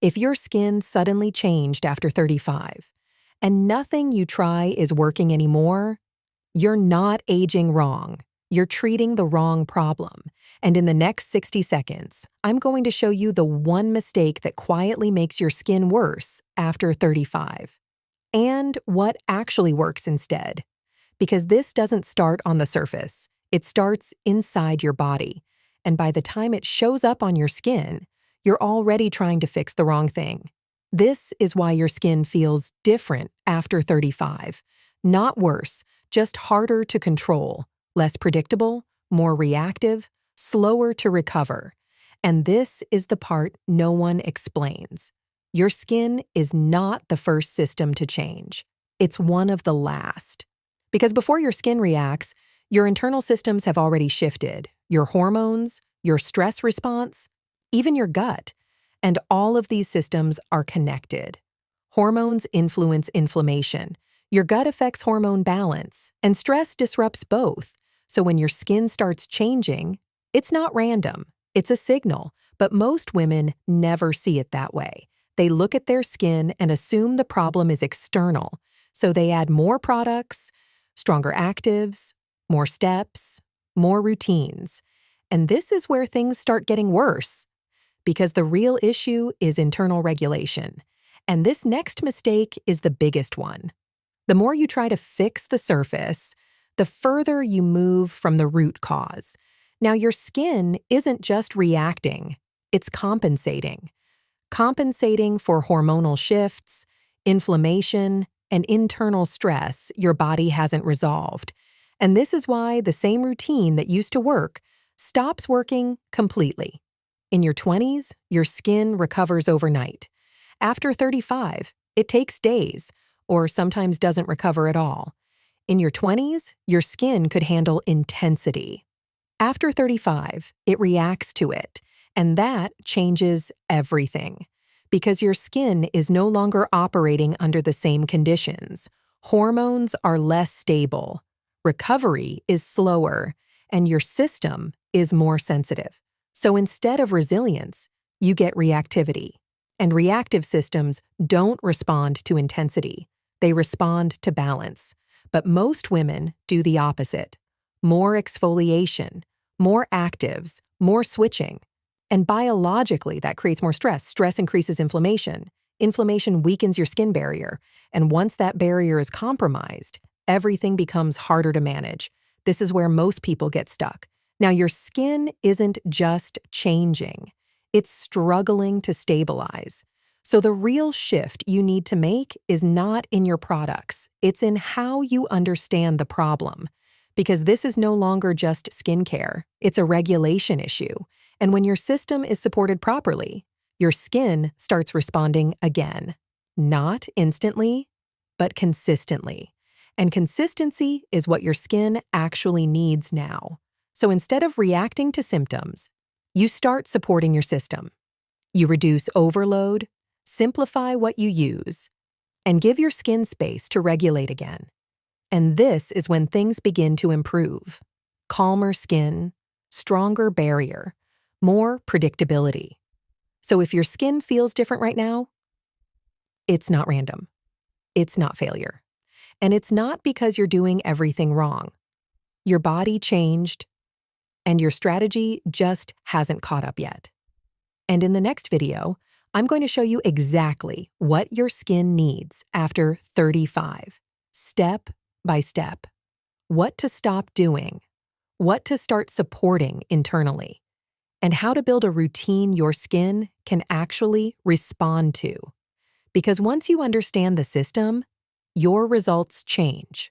If your skin suddenly changed after 35 and nothing you try is working anymore, you're not aging wrong. You're treating the wrong problem. And in the next 60 seconds, I'm going to show you the one mistake that quietly makes your skin worse after 35 and what actually works instead. Because this doesn't start on the surface. It starts inside your body. And by the time it shows up on your skin, you're already trying to fix the wrong thing. This is why your skin feels different after 35. Not worse, just harder to control, less predictable, more reactive, slower to recover. And this is the part no one explains. Your skin is not the first system to change. It's one of the last. Because before your skin reacts, your internal systems have already shifted. Your hormones, your stress response, even your gut. And all of these systems are connected. Hormones influence inflammation. Your gut affects hormone balance, and stress disrupts both. So when your skin starts changing, it's not random. It's a signal, but most women never see it that way. They look at their skin and assume the problem is external. So they add more products, stronger actives, more steps, more routines. And this is where things start getting worse. Because the real issue is internal regulation. And this next mistake is the biggest one. The more you try to fix the surface, the further you move from the root cause. Now, your skin isn't just reacting, it's compensating. Compensating for hormonal shifts, inflammation, and internal stress your body hasn't resolved. And this is why the same routine that used to work stops working completely. In your 20s, your skin recovers overnight. After 35, it takes days, or sometimes doesn't recover at all. In your 20s, your skin could handle intensity. After 35, it reacts to it, and that changes everything. Because your skin is no longer operating under the same conditions. Hormones are less stable. Recovery is slower, and your system is more sensitive. So instead of resilience, you get reactivity. And reactive systems don't respond to intensity. They respond to balance. But most women do the opposite. More exfoliation, more actives, more switching. And biologically, that creates more stress. Stress increases inflammation. Inflammation weakens your skin barrier. And once that barrier is compromised, everything becomes harder to manage. This is where most people get stuck. Now, your skin isn't just changing. It's struggling to stabilize. So the real shift you need to make is not in your products. It's in how you understand the problem. Because this is no longer just skincare. It's a regulation issue. And when your system is supported properly, your skin starts responding again. Not instantly, but consistently. And consistency is what your skin actually needs now. So instead of reacting to symptoms, you start supporting your system. You reduce overload, simplify what you use, and give your skin space to regulate again. And this is when things begin to improve. Calmer skin, stronger barrier, more predictability. So if your skin feels different right now, it's not random. It's not failure. And it's not because you're doing everything wrong. Your body changed, and your strategy just hasn't caught up yet. And in the next video, I'm going to show you exactly what your skin needs after 35, step by step. What to stop doing, what to start supporting internally, and how to build a routine your skin can actually respond to. Because once you understand the system, your results change.